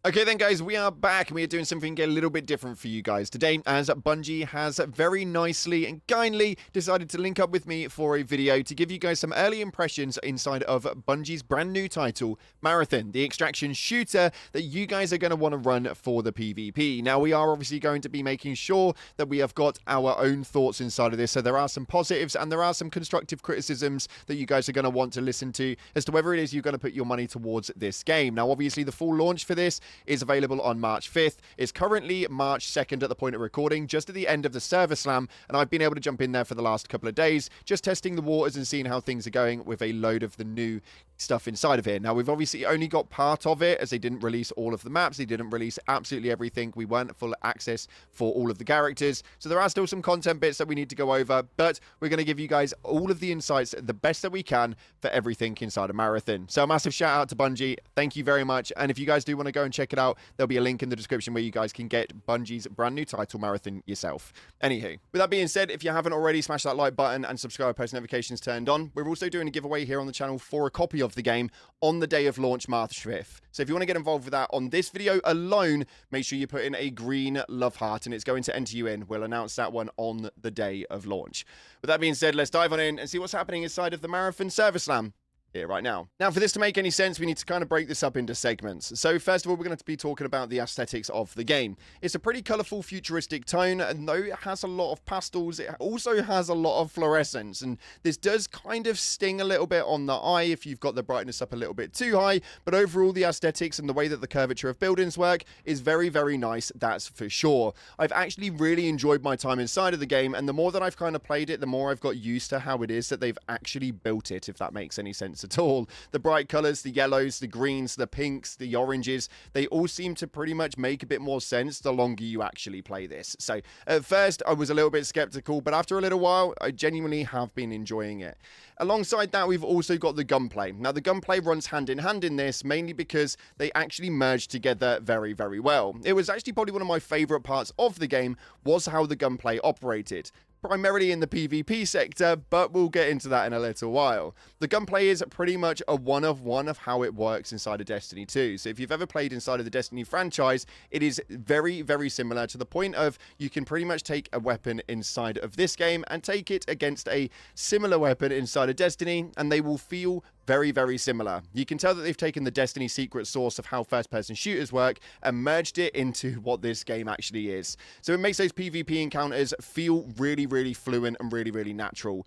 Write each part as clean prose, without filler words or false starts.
Okay then guys, we are back and we are doing something a little bit different for you guys today, as Bungie has very nicely and kindly decided to link up with me for a video to give you guys some early impressions inside of Bungie's brand new title, Marathon, the extraction shooter that you guys are going to want to run for the PvP. Now we are obviously going to be making sure that we have got our own thoughts inside of this, so there are some positives and there are some constructive criticisms that you guys are going to want to listen to as to whether it is you're going to put your money towards this game. Now obviously the full launch for this is available on March 5th. It's currently March 2nd at the point of recording, just at the end of the server slam, and I've been able to jump in there for the last couple of days, just testing the waters and seeing how things are going with a load of the new stuff inside of here. Now, we've obviously only got part of it, as they didn't release all of the maps. They didn't release absolutely everything. We weren't full access for all of the characters. So there are still some content bits that we need to go over, but we're going to give you guys all of the insights, the best that we can for everything inside of Marathon. So a massive shout out to Bungie. Thank you very much. And if you guys do want to go and check it out, there'll be a link in the description where you guys can get Bungie's brand new title, Marathon, yourself. Anywho, with that being said, if you haven't already, smash that like button and subscribe, post notifications turned on. We're also doing a giveaway here on the channel for a copy of the game on the day of launch, March 5th. So if you want to get involved with that on this video alone, make sure you put in a green love heart and it's going to enter you in. We'll announce that one on the day of launch. With that being said, let's dive on in and see what's happening inside of the Marathon server slam here right now. Now, for this to make any sense, we need to kind of break this up into segments. So first of all, we're going to be talking about the aesthetics of the game. It's a pretty colorful, futuristic tone, and though it has a lot of pastels, it also has a lot of fluorescence, and this does kind of sting a little bit on the eye if you've got the brightness up a little bit too high, but overall the aesthetics and the way that the curvature of buildings work is very, very nice, that's for sure. I've actually really enjoyed my time inside of the game, and the more that I've kind of played it, the more I've got used to how it is that they've actually built it, if that makes any sense at all. The bright colors, the yellows, the greens, the pinks, the oranges, they all seem to pretty much make a bit more sense the longer you actually play this. So at first I was a little bit skeptical, but after a little while I genuinely have been enjoying it. Alongside that, we've also got the gunplay. Now the gunplay runs hand in hand in this, mainly because they actually merge together very, very well. It was actually probably one of my favorite parts of the game was how the gunplay operated. Primarily in the PvP sector, but we'll get into that in a little while. The gunplay is pretty much a one-of-one of how it works inside of Destiny 2. So if you've ever played inside of the Destiny franchise, it is very, very similar to the point of you can pretty much take a weapon inside of this game and take it against a similar weapon inside of Destiny, and they will feel very, very similar. You can tell that they've taken the Destiny secret sauce of how first-person shooters work and merged it into what this game actually is. So it makes those PvP encounters feel really, really fluent and really, really natural.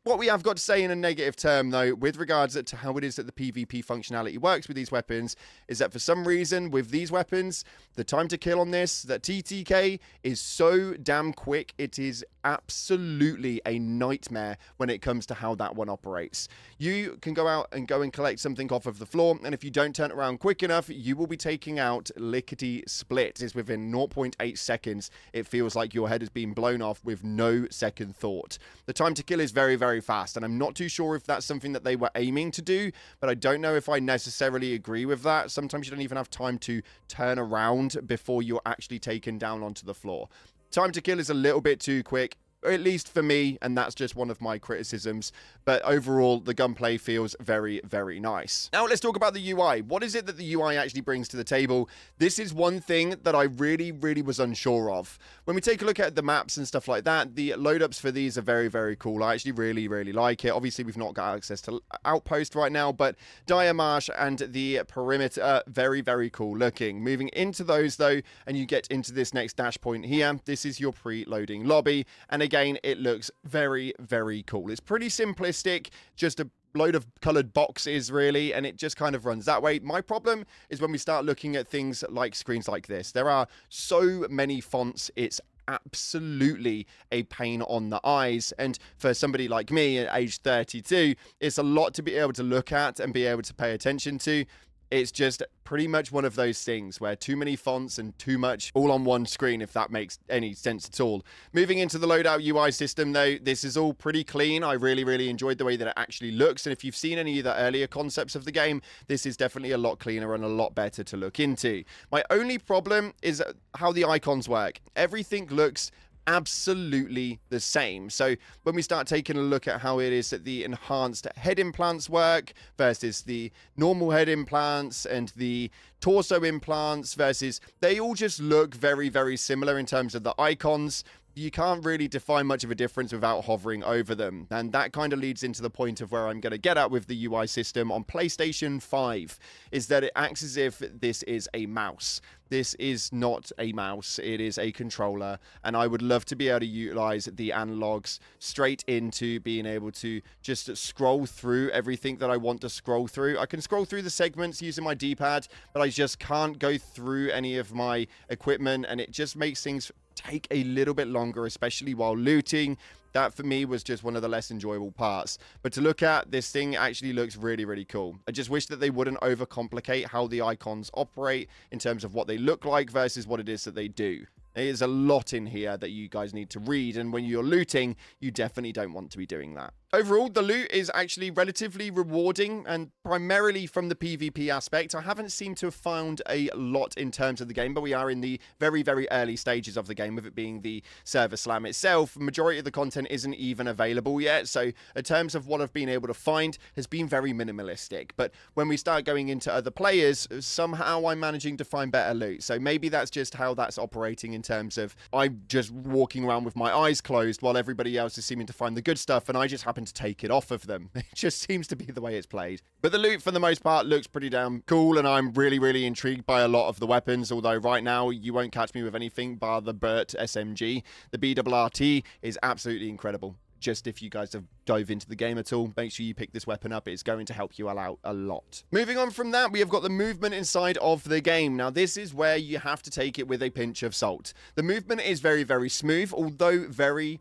What we have got to say in a negative term, though, with regards to how it is that the PvP functionality works with these weapons, is that for some reason, with these weapons, the time to kill on this, that TTK, is so damn quick, it is absolutely a nightmare when it comes to how that one operates. You can go out and collect something off of the floor, and if you don't turn around quick enough, you will be taking out lickety-split. It's within 0.8 seconds. It feels like your head has been blown off with no second thought. The time to kill is very, very fast, and I'm not too sure if that's something that they were aiming to do, but I don't know if I necessarily agree with that. Sometimes you don't even have time to turn around before you're actually taken down onto the floor. Time to kill is a little bit too quick, or at least for me, and that's just one of my criticisms. But overall, the gunplay feels very, very nice. Now, let's talk about the UI. What is it that the UI actually brings to the table? This is one thing that I really, really was unsure of. When we take a look at the maps and stuff like that, the load-ups for these are very, very cool. I actually really, really like it. Obviously, we've not got access to Outpost right now, but Dire Marsh and the Perimeter, very, very cool looking. Moving into those, though, and you get into this next dash point here, this is your pre-loading lobby, and again, it looks very, very cool. It's pretty simplistic, just a load of colored boxes really, and it just kind of runs that way. My problem is when we start looking at things like screens like this. There are so many fonts, it's absolutely a pain on the eyes, and for somebody like me at age 32, it's a lot to be able to look at and be able to pay attention to. It's just pretty much one of those things where too many fonts and too much all on one screen, if that makes any sense at all. Moving into the loadout UI system, though, this is all pretty clean. I really, really enjoyed the way that it actually looks. And if you've seen any of the earlier concepts of the game, this is definitely a lot cleaner and a lot better to look into. My only problem is how the icons work. Everything looks absolutely the same. So when we start taking a look at how it is that the enhanced head implants work versus the normal head implants and the torso implants versus, they all just look very, very similar in terms of the icons. You can't really define much of a difference without hovering over them. And that kind of leads into the point of where I'm going to get at with the UI system on PlayStation 5, is that it acts as if this is a mouse. This is not a mouse, it is a controller, and I would love to be able to utilize the analogs straight into being able to just scroll through everything that I want to scroll through. I can scroll through the segments using my D-pad, but I just can't go through any of my equipment, and it just makes things take a little bit longer, especially while looting. That for me was just one of the less enjoyable parts. But to look at, this thing actually looks really, really cool. I just wish that they wouldn't overcomplicate how the icons operate in terms of what they look like versus what it is that they do. There's a lot in here that you guys need to read, and when you're looting, you definitely don't want to be doing that. Overall, the loot is actually relatively rewarding, and primarily from the PvP aspect. I haven't seemed to have found a lot in terms of the game, but we are in the very, very early stages of the game, with it being the server slam itself. Majority of the content isn't even available yet, so in terms of what I've been able to find has been very minimalistic. But when we start going into other players, somehow I'm managing to find better loot. So maybe that's just how that's operating in terms of I'm just walking around with my eyes closed while everybody else is seeming to find the good stuff, and I just happen to take it off of them. It just seems to be the way it's played. But the loot for the most part looks pretty damn cool, and I'm really, really intrigued by a lot of the weapons, although right now you won't catch me with anything bar the Burt SMG. The BRRT is absolutely incredible. Just if you guys have dove into the game at all, make sure you pick this weapon up. It's going to help you out a lot. Moving on from that, we have got the movement inside of the game. Now, this is where you have to take it with a pinch of salt. The movement is very, very smooth, although very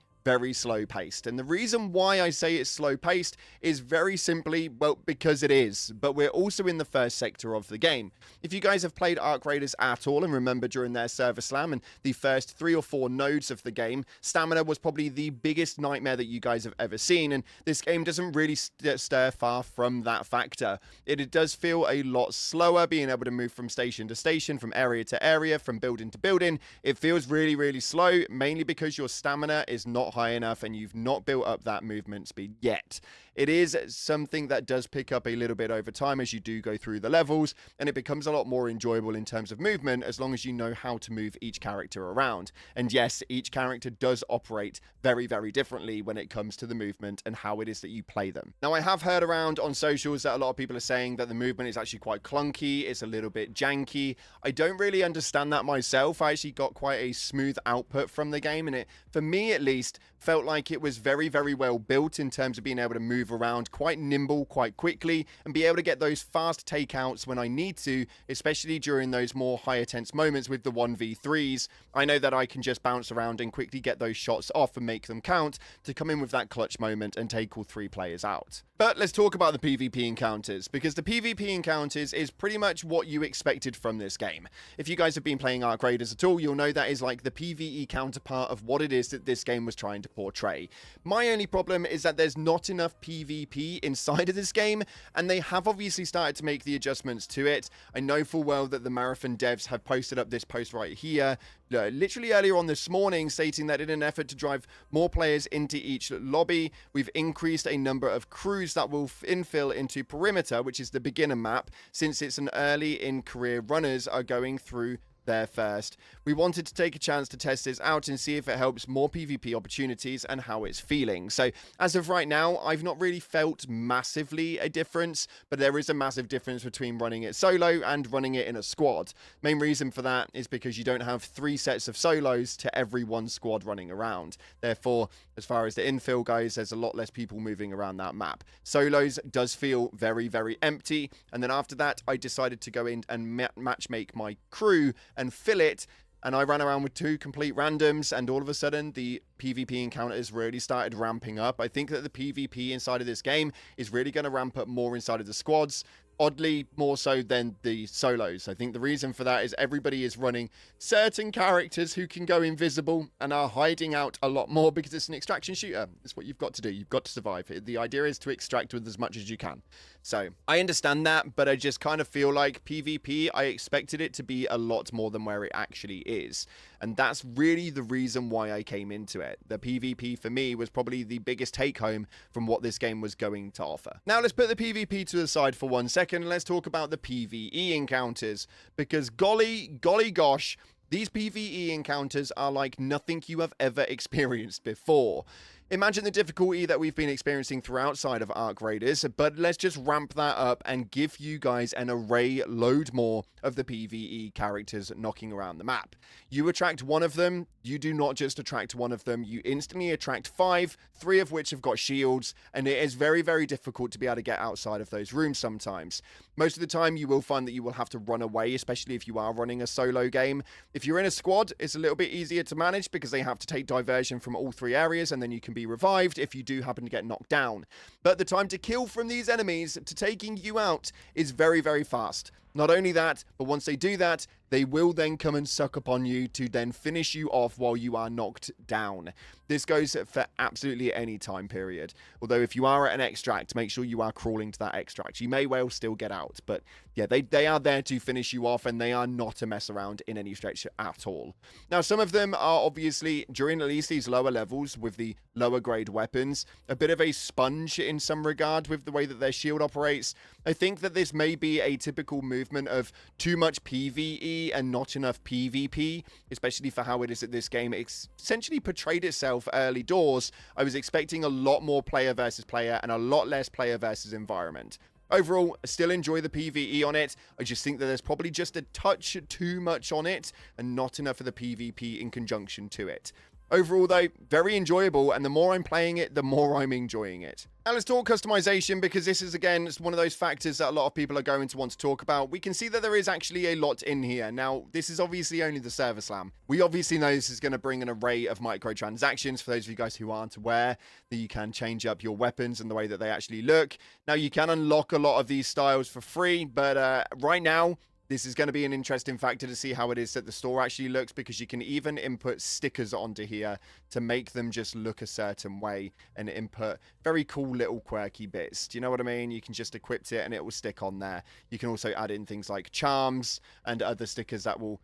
slow paced. And the reason why I say it's slow paced is very simply, well, because it is. But we're also in the first sector of the game. If you guys have played Arc Raiders at all and remember during their server slam and the first 3 or 4 nodes of the game, stamina was probably the biggest nightmare that you guys have ever seen. And this game doesn't really stir far from that factor. It does feel a lot slower, being able to move from station to station, from area to area, from building to building. It feels really, really slow, mainly because your stamina is not high enough and you've not built up that movement speed yet. It is something that does pick up a little bit over time as you do go through the levels, and it becomes a lot more enjoyable in terms of movement as long as you know how to move each character around. And yes, each character does operate very, very differently when it comes to the movement and how it is that you play them. Now, I have heard around on socials that a lot of people are saying that the movement is actually quite clunky, it's a little bit janky. I don't really understand that myself. I actually got quite a smooth output from the game, and it, for me at least, felt like it was very, very well built in terms of being able to move around quite nimble, quite quickly, and be able to get those fast takeouts when I need to, especially during those more higher tense moments with the 1v3s. I know that I can just bounce around and quickly get those shots off and make them count to come in with that clutch moment and take all 3 players out. But let's talk about the PvP encounters, because the PvP encounters is pretty much what you expected from this game. If you guys have been playing Arc Raiders at all, you'll know that is like the PvE counterpart of what it is that this game was trying to portray. My only problem is that there's not enough PvP inside of this game, and they have obviously started to make the adjustments to it. I know full well that the Marathon devs have posted up this post right here, literally earlier on this morning, stating that in an effort to drive more players into each lobby, we've increased a number of crews that will infill into Perimeter, which is the beginner map, since it's an early in career runners are going through there first. We wanted to take a chance to test this out and see if it helps more PvP opportunities and how it's feeling. So as of right now, I've not really felt massively a difference, but there is a massive difference between running it solo and running it in a squad. Main reason for that is because you don't have 3 sets of solos to every 1 squad running around. Therefore, as far as the infill goes, there's a lot less people moving around that map. Solos does feel very, very empty. And then after that, I decided to go in and matchmake my crew and fill it, and I ran around with 2 complete randoms, and all of a sudden the PvP encounters really started ramping up. I think that the PvP inside of this game is really going to ramp up more inside of the squads, oddly more so than the solos. I think the reason for that is everybody is running certain characters who can go invisible and are hiding out a lot more because it's an extraction shooter. It's what you've got to do. You've got to survive. The idea is to extract with as much as you can. So I understand that, but I just kind of feel like PvP, I expected it to be a lot more than where it actually is. And that's really the reason why I came into it. The PvP for me was probably the biggest take home from what this game was going to offer. Now let's put the PvP to the side for 1 second and let's talk about the PvE encounters, because golly gosh, these PvE encounters are like nothing you have ever experienced before. Imagine the difficulty that we've been experiencing throughout side of Arc Raiders, but let's just ramp that up and give you guys an array load more of the PvE characters knocking around the map. You attract one of them, you do not just attract one of them, you instantly attract 5, 3 of which have got shields, and it is very, very difficult to be able to get outside of those rooms sometimes. Most of the time you will find that you will have to run away, especially if you are running a solo game. If you're in a squad, it's a little bit easier to manage because they have to take diversion from all 3 areas, and then you can be revived if you do happen to get knocked down. But the time to kill from these enemies to taking you out is very, very fast. Not only that, but once they do that, they will then come and suck upon you to then finish you off while you are knocked down. This goes for absolutely any time period. Although if you are at an extract, make sure you are crawling to that extract. You may well still get out, but yeah, they are there to finish you off, and they are not a mess around in any stretch at all. Now, some of them are obviously, during at least these lower levels with the lower grade weapons, a bit of a sponge in some regard with the way that their shield operates. I think that this may be a typical movement of too much PvE and not enough PvP, especially for how it is that this game essentially portrayed itself early doors. I was expecting a lot more player versus player and a lot less player versus environment. Overall, I still enjoy the PvE on it. I just think that there's probably just a touch too much on it and not enough of the PvP in conjunction to it. Overall, though, very enjoyable, and the more I'm playing it, the more I'm enjoying it. Now, let's talk customization, because this is, again, it's one of those factors that a lot of people are going to want to talk about. We can see that there is actually a lot in here. Now, this is obviously only the server slam. We obviously know this is going to bring an array of microtransactions. For those of you guys who aren't aware, that you can change up your weapons and the way that they actually look. Now, you can unlock a lot of these styles for free, but right now, this is going to be an interesting factor to see how it is that the store actually looks, because you can even input stickers onto here to make them just look a certain way and input very cool little quirky bits. Do you know what I mean? You can just equip it and it will stick on there. You can also add in things like charms and other stickers that will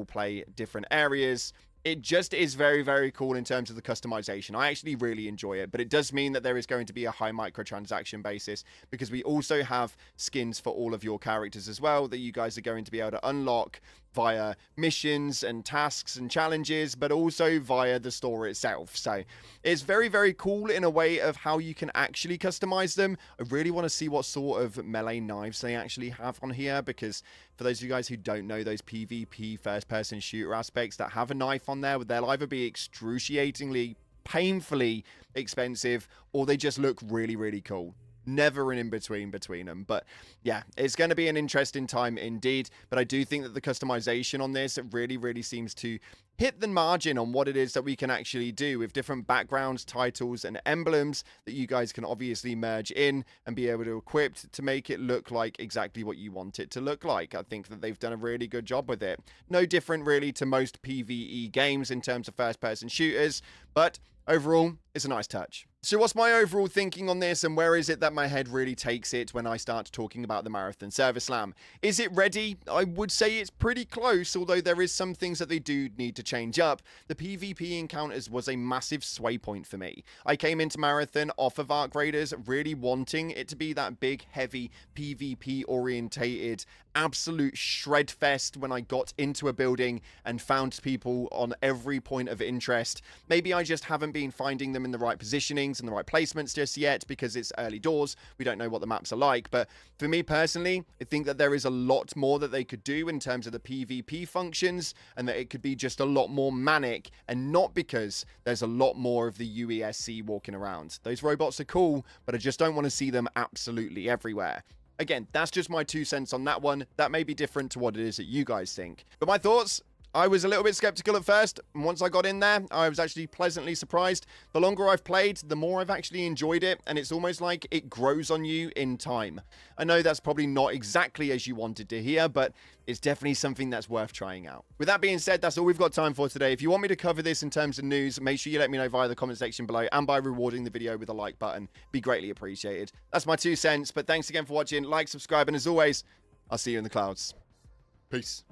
play different areas. It just is very, very cool in terms of the customization. I actually really enjoy it, but it does mean that there is going to be a high microtransaction basis, because we also have skins for all of your characters as well that you guys are going to be able to unlock via missions and tasks and challenges, but also via the store itself. So it's very, very cool in a way of how you can actually customize them. I really want to see what sort of melee knives they actually have on here, because for those of you guys who don't know, those PvP first-person shooter aspects that have a knife on there, they'll either be excruciatingly, painfully expensive, or they just look really, really cool. Never an in-between between them. But yeah, it's going to be an interesting time indeed. But I do think that the customization on this, it really, really seems to hit the margin on what it is that we can actually do with different backgrounds, titles, and emblems that you guys can obviously merge in and be able to equip to make it look like exactly what you want it to look like. I think that they've done a really good job with it. No different really to most PvE games in terms of first-person shooters, but overall, it's a nice touch. So what's my overall thinking on this, and where is it that my head really takes it when I start talking about the Marathon Server Slam? Is it ready? I would say it's pretty close, although there is some things that they do need to change up. The PvP encounters was a massive sway point for me. I came into Marathon off of Arc Raiders really wanting it to be that big, heavy, PvP-orientated, absolute shred fest when I got into a building and found people on every point of interest. Maybe I just haven't been finding them in the right positionings and the right placements just yet, because it's early doors. We don't know what the maps are like. But for me personally, I think that there is a lot more that they could do in terms of the PvP functions, and that it could be just a lot more manic, and not because there's a lot more of the UESC walking around. Those robots are cool, but I just don't want to see them absolutely everywhere. Again, that's just my 2 cents on that one. That may be different to what it is that you guys think. But my thoughts I was a little bit skeptical at first, and once I got in there, I was actually pleasantly surprised. The longer I've played, the more I've actually enjoyed it, and it's almost like it grows on you in time. I know that's probably not exactly as you wanted to hear, but it's definitely something that's worth trying out. With that being said, that's all we've got time for today. If you want me to cover this in terms of news, make sure you let me know via the comment section below and by rewarding the video with a like button. Be greatly appreciated. That's my 2 cents, but thanks again for watching. Like, subscribe, and as always, I'll see you in the clouds. Peace.